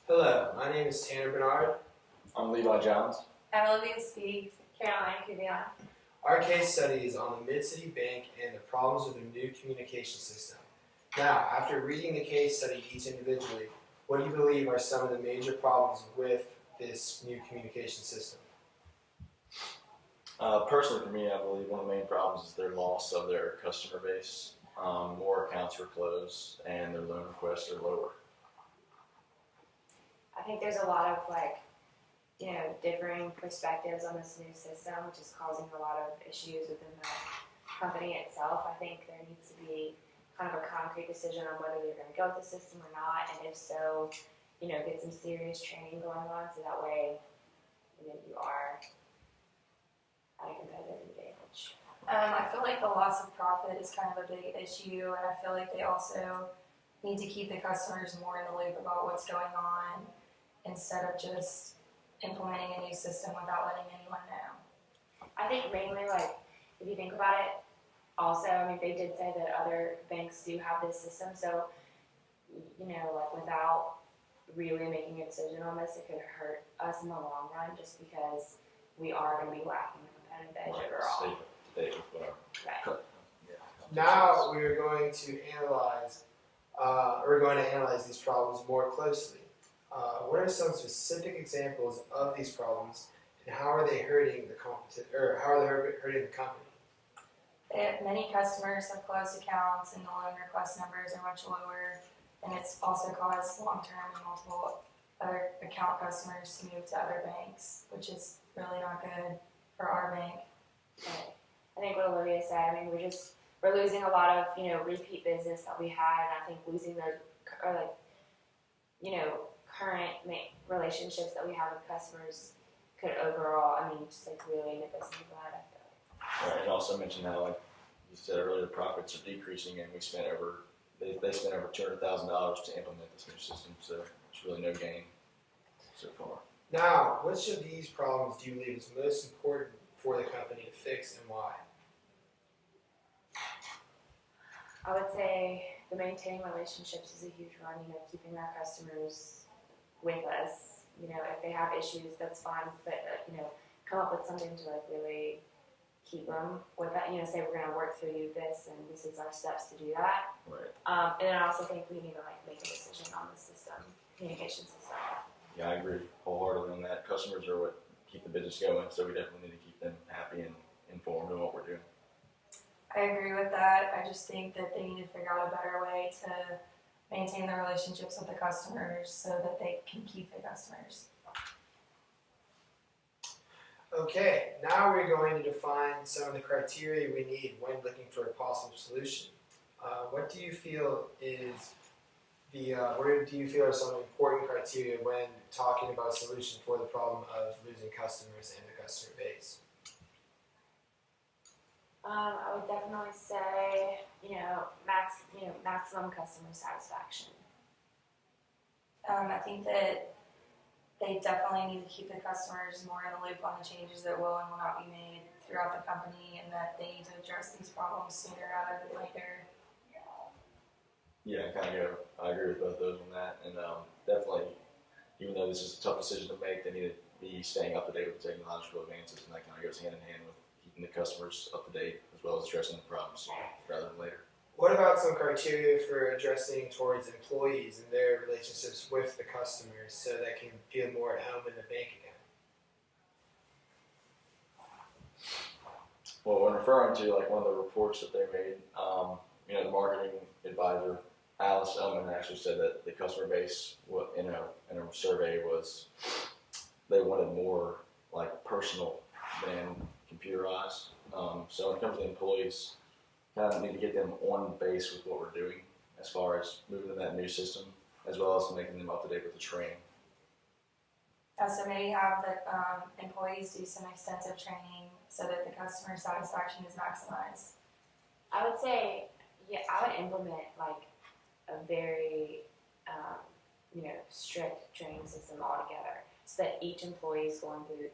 Hello, my name is Tanner Bernard. I'm Levi Johns. I'm Olivia Speed. Caroline Cuvion. Our case study is on the Mid-City Bank and the problems with their new communication system. Now, after reading the case study each individually, what do you believe are some of the major problems with this new communication system? Personally, for me, I believe one of the main problems is their loss of their customer base. More accounts were closed, and their loan requests are lower. I think there's a lot of differing perspectives on this new system, which is causing a lot of issues within the company itself. I think there needs to be kind of a concrete decision on whether you're going to go with the system or not, and if so, get some serious training going on so that way, you are at a competitive advantage. I feel like the loss of profit is kind of a big issue, and I feel like they also need to keep the customers more in the loop about what's going on instead of just implementing a new system without letting anyone know. I think mainly, if you think about it, also, they did say that other banks do have this system, so, without really making a decision on this, it could hurt us in the long run just because we are going to be lacking a competitive edge overall. Right. Now we're going to analyze these problems more closely. What are some specific examples of these problems, and how are they hurting the hurting the company? Many customers have closed accounts, and the loan request numbers are much lower, and it's also caused long-term and multiple other account customers to move to other banks, which is really not good for our bank. Right. I think what Olivia said. We're losing a lot of repeat business that we had, and I think losing those current relationships that we have with customers could overall, really nip us in the bud. Right, and also mention how, like you said earlier, the profits are decreasing, and they spent over $200,000 to implement this new system, so it's really no gain so far. Now, which of these problems do you believe is most important for the company to fix, and why? I would say the maintaining relationships is a huge one. Keeping our customers with us. If they have issues, that's fine. But come up with something to really keep them with that. Say we're going to work through this, and this is our steps to do that. Right. And then I also think we need to make a decision on the system, communication system. Yeah, I agree wholeheartedly on that. Customers are what keep the business going, so we definitely need to keep them happy and informed on what we're doing. I agree with that. I just think that they need to figure out a better way to maintain their relationships with the customers so that they can keep the customers. Okay, now we're going to define some of the criteria we need when looking for a possible solution. What do you feel are some important criteria when talking about a solution for the problem of losing customers and the customer base? I would definitely say, maximum customer satisfaction. I think that they definitely need to keep the customers more in the loop on the changes that will and will not be made throughout the company, and that they need to address these problems sooner rather than later. Yeah, I agree with both those on that, and definitely, even though this is a tough decision to make, they need to be staying up to date with technological advances, and that kind of goes hand in hand with keeping the customers up to date as well as addressing the problems rather than later. What about some criteria for addressing towards employees and their relationships with the customers so they can feel more at home in the bank again? Well, when referring to one of the reports that they made, the marketing advisor Alice Ullman actually said that the customer base in a survey was they wanted more personal than computerized. So when it comes to employees, kind of need to get them on base with what we're doing as far as moving to that new system, as well as making them up to date with the training. So maybe have the employees do some extensive training so that the customer satisfaction is maximized. I would say, I would implement a very, strict training system altogether, so that each employee is going through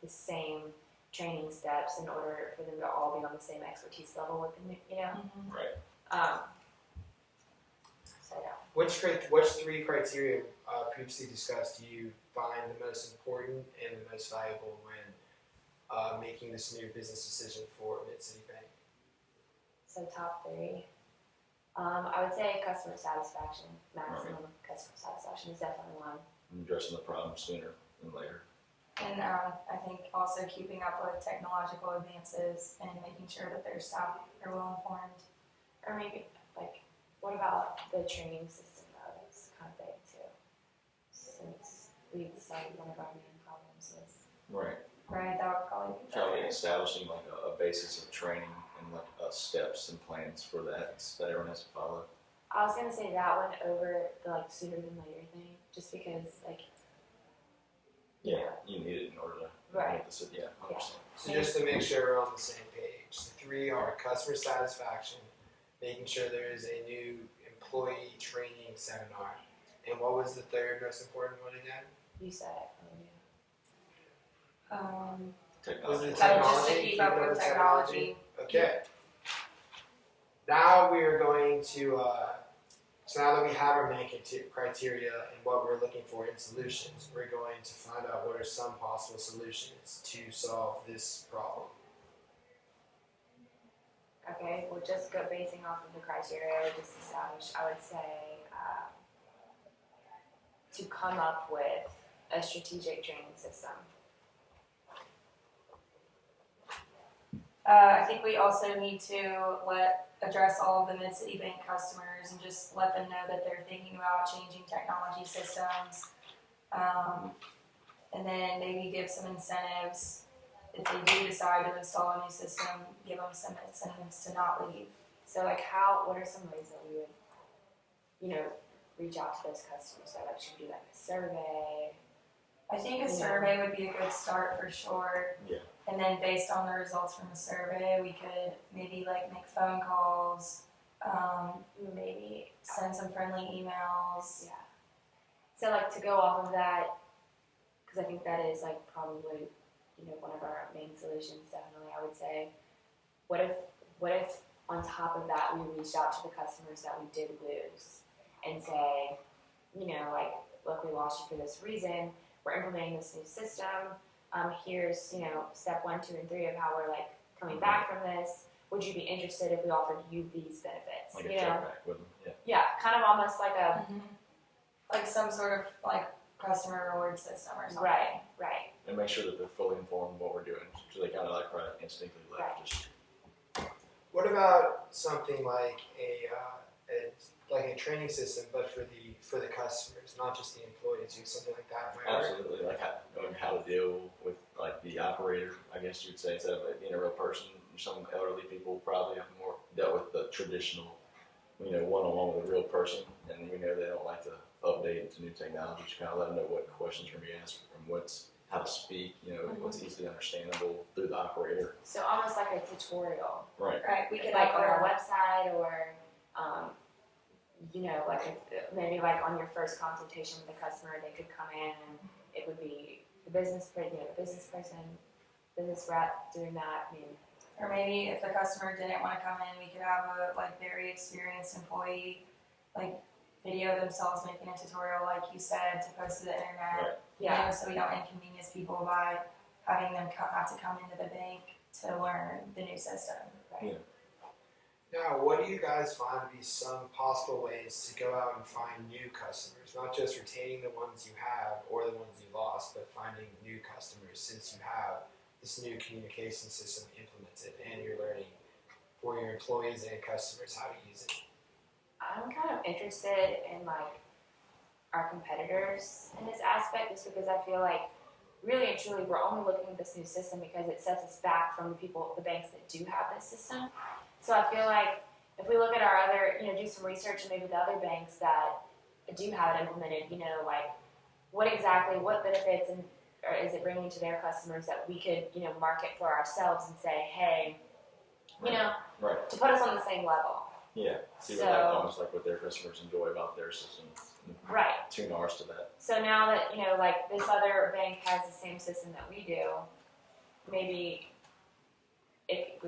the same training steps in order for them to all be on the same expertise level with them, Right. So yeah. Which three criteria previously discussed do you find the most important and the most valuable when making this new business decision for Mid-City Bank? So top three. I would say customer satisfaction, maximum customer satisfaction is definitely one. And addressing the problem sooner than later. And I think also keeping up with technological advances and making sure that their staff are well informed. Or maybe, like, what about the training system though? That's kind of big too. Since we decided one of our main problems was. Right. Right, that would probably be Probably better. establishing like a basis of training and like steps and plans for that everyone has to follow. I was gonna say that one over the like sooner than later thing, just because like. Yeah, you need it in order to Right. make this. Yeah, 100%. So just to make sure we're on the same page, the three are customer satisfaction, making sure there is a new employee training seminar, and what was the third most important one again? You said it. Was it Technology. Just to technology? keep up with technology. Okay. Now we are going to, so now that we have our main criteria and what we're looking for in solutions, we're going to find out what are some possible solutions to solve this problem. Okay, well, just go basing off of the criteria we just established, I would say to come up with a strategic training system. I think we also need to address all of the Mid-City Bank customers and just let them know that they're thinking about changing technology systems. And then maybe give some incentives. If they do decide to install a new system, give them some incentives to not leave. So like what are some ways that we would, reach out to those customers? So like should we do like a survey? I think a survey would be a good start for sure. Yeah. And then based on the results from the survey, we could maybe like make phone calls, Maybe send some friendly emails. Yeah. So like to go off of that, because I think that is like probably, one of our main solutions, definitely, I would say, what if on top of that we reached out to the customers that we did lose and say, like, look, we lost you for this reason, we're implementing this new system, here's, step 1, 2, and 3 of how we're like coming back from this. Would you be interested if we offered you these benefits? Like a check back with them. Yeah. Yeah, kind of almost like a Like some sort of like customer reward system or something. right. And make sure that they're fully informed of what we're doing, so they kind of like probably instinctively left. Just What about something like a training system, but for the customers, not just the employees, use something like that? Might work? absolutely like knowing how to deal with like the operator, I guess you'd say, instead of it being a real person. Some elderly people probably have more dealt with the traditional, one-on-one with a real person, and we know they don't like to update to new technology. Just kind of let them know what questions are going to be asked and how to speak, what's easily understandable through the operator. So almost like a tutorial. Right. Right. We could Like have on our website or, maybe like on your first consultation with the customer, they could come in and it would be the business person, business rep doing that. or maybe if the customer didn't want to come in, we could have a like very experienced employee like video themselves making a tutorial, like you said, to post to the internet. Yeah. So we don't inconvenience people by having them have to come into the bank to learn the new system. Right. Yeah. Now, what do you guys find to be some possible ways to go out and find new customers? Not just retaining the ones you have or the ones you lost, but finding new customers since you have this new communication system implemented and you're learning for your employees and customers how to use it. I'm kind of interested in like our competitors in this aspect just because I feel like really and truly we're only looking at this new system because it sets us back from the banks that do have this system. So I feel like if we look at our other, do some research and maybe the other banks that do have it implemented, like what benefits or is it bringing to their customers that we could, market for ourselves and say, hey, Right. to put us on the same level. Yeah. See what almost like what their customers enjoy about their system. Right. Tune ours to that. So now that, like this other bank has the same system that we do, maybe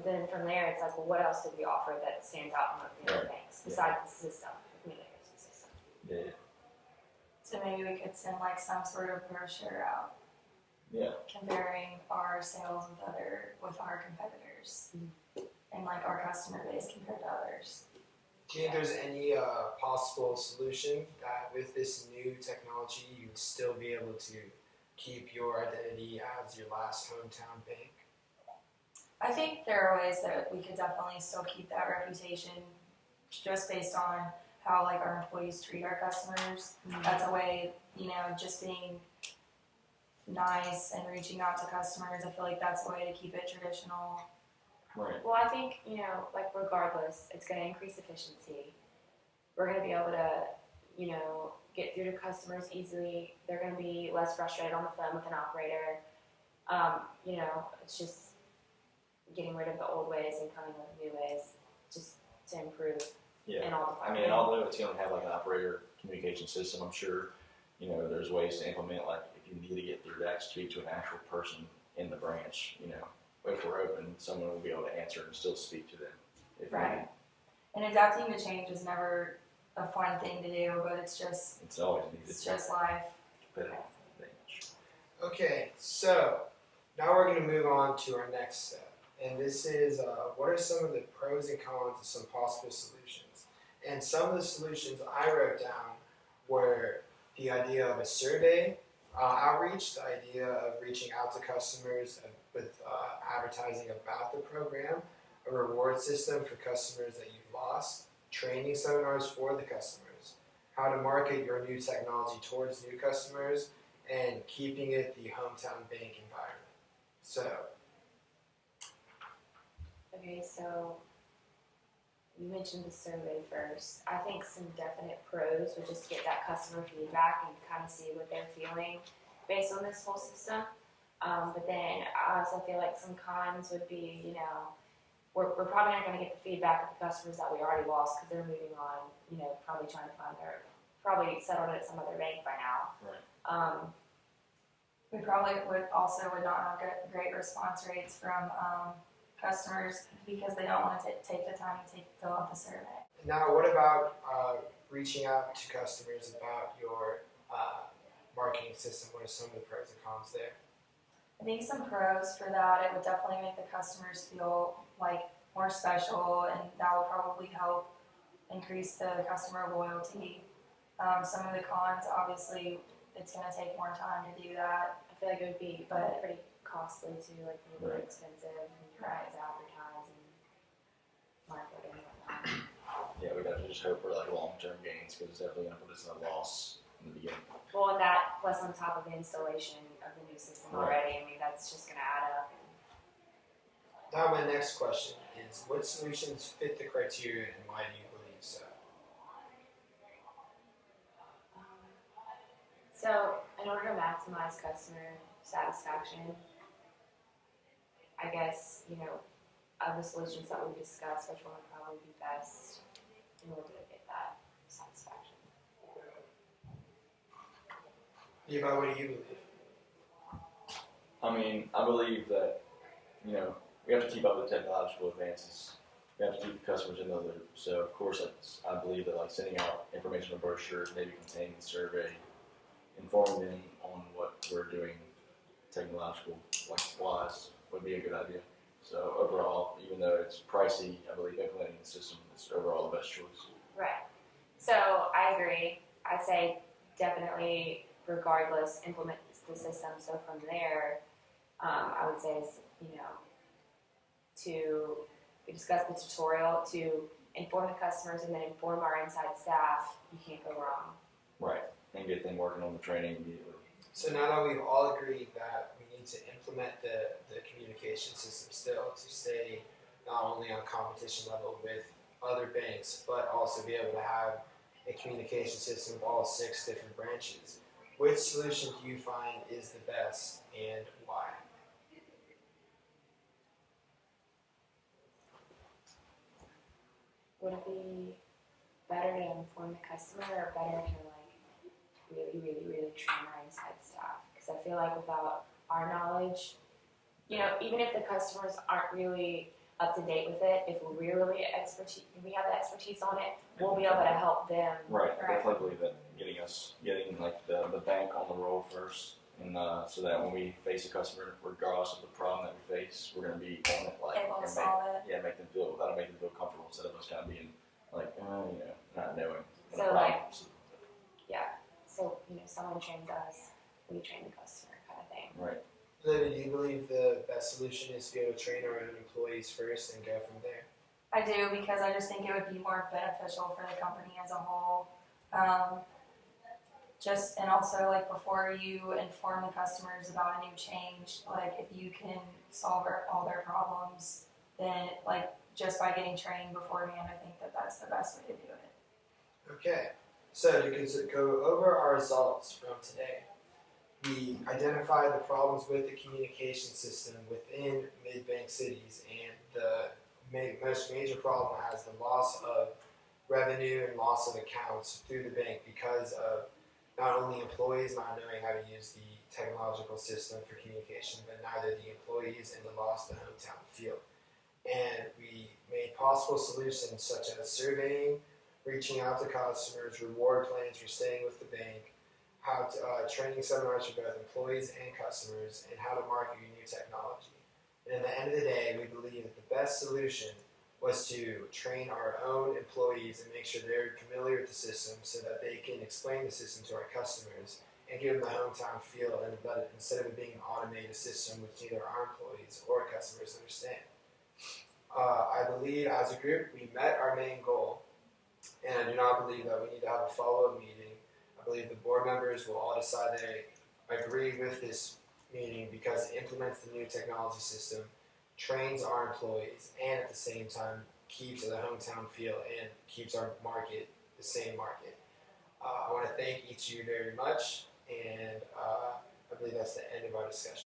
then from there it's like, well, what else do we offer that stands out from the other banks besides the system, the communication system? Yeah. So maybe we could send like some sort of brochure out Yeah. comparing our sales with our competitors and like our customer base compared to others. Do you think there's any possible solution that with this new technology you would still be able to keep your identity as your last hometown bank? I think there are ways that we could definitely still keep that reputation just based on how like our employees treat our customers. That's a way, just being nice and reaching out to customers. I feel like that's a way to keep it traditional. Right. Well, I think, like regardless, it's going to increase efficiency. We're going to be able to, get through to customers easily. They're going to be less frustrated on the phone with an operator. It's just getting rid of the old ways and coming up with new ways just to improve in Yeah. all I mean, although it's going to have like an operator communication system, I'm sure, there's ways to implement, like if you need to get through that, speak to an actual person in the branch, if we're open, someone will be able to answer and still speak to them. If Right. needed. And adapting to change is never a fun thing to do, but it's It's always needed. just life. Competitive thing. Okay, so now we're going to move on to our next step. And this is what are some of the pros and cons of some possible solutions? And some of the solutions I wrote down were the idea of a survey outreach, the idea of reaching out to customers with advertising about the program, a reward system for customers that you've lost, training seminars for the customers, how to market your new technology towards new customers, and keeping it the hometown bank environment. So, Okay, so you mentioned the survey first. I think some definite pros would just get that customer feedback and kind of see what they're feeling based on this whole system. But then I also feel like some cons would be, we're probably not going to get the feedback of the customers that we already lost because they're moving on, probably trying to find probably settled at some other bank by now. Right. We probably would not have great response rates from customers because they don't want to take the time to fill out the survey. now what about reaching out to customers about your marketing system? What are some of the pros and cons there? I think some pros for that, it would definitely make the customers feel like more special, and that would probably help increase the customer loyalty. Some of the cons, obviously, it's going to take more time to do that. I feel like it would be But- pretty costly too, like really Right. expensive and try to advertise and market and whatnot. Yeah, we'd have to just hope for like long-term gains because it's definitely going to put us in a loss in the beginning. Well, and that plus on top of the installation of the new system Right. already, I mean, that's just going to add up. Now my next question is, what solutions fit the criteria and why do you believe so? So, in order to maximize customer satisfaction, I guess, of the solutions that we discussed, which one would probably be best in order to get that satisfaction? Levi, what do you believe? I mean, I believe that, we have to keep up with technological advances. We have to keep the customers in the loop. So, of course, I believe that like sending out informational brochures, maybe containing the survey, informing them on what we're doing technological wise would be a good idea. So overall, even though it's pricey, I believe implementing the system is overall the best choice. Right. So, I agree. I'd say definitely, regardless, implement the system. So, from there, I would say, we discussed the tutorial to inform the customers and then inform our inside staff. You can't go wrong. Right. And get them working on the training immediately. So now that we've all agreed that we need to implement the communication system still to stay not only on competition level with other banks, but also be able to have a communication system of all 6 different branches, which solution do you find is the best and why? Would it be better to inform the customer or better to really train our inside staff? Because I feel like without our knowledge, even if the customers aren't really up to date with it. If we we have the expertise on it, we'll be able to help them. Right, I definitely believe that getting like the bank on the roll first, and so that when we face a customer, regardless of the problem that we face, we're gonna be on it, like, Able to and solve it. that'll make them feel comfortable instead of us kind of being like, not knowing what So, the like, problem is. So, someone trains us, we train the customer kind of thing. Right. Lily, do you believe the best solution is to be able to train our own employees first and go from there? I do, because I just think it would be more beneficial for the company as a whole. And also, like, before you inform the customers about a new change, like, if you can solve all their problems, then, like, just by getting training beforehand, I think that's the best way to do it. Okay, so to go over our results from today, we identified the problems with the communication system within mid-bank cities, and the most major problem has the loss of revenue and loss of accounts through the bank because of not only employees not knowing how to use the technological system for communication, but neither the employees and the loss of the hometown feel. And we made possible solutions such as surveying, reaching out to customers, reward plans for staying with the bank, how to, training seminars for both employees and customers, and how to market your new technology. And at the end of the day, we believe that the best solution was to train our own employees and make sure they're familiar with the system so that they can explain the system to our customers and give them the hometown feel, and let it, instead of it being an automated system which neither our employees or customers understand. I believe as a group we met our main goal, and I do not believe that we need to have a follow-up meeting. I believe the board members will all decide they agree with this meeting because it implements the new technology system, trains our employees, and at the same time keeps the hometown feel and keeps our market the same market. I want to thank each of you very much, and I believe that's the end of our discussion.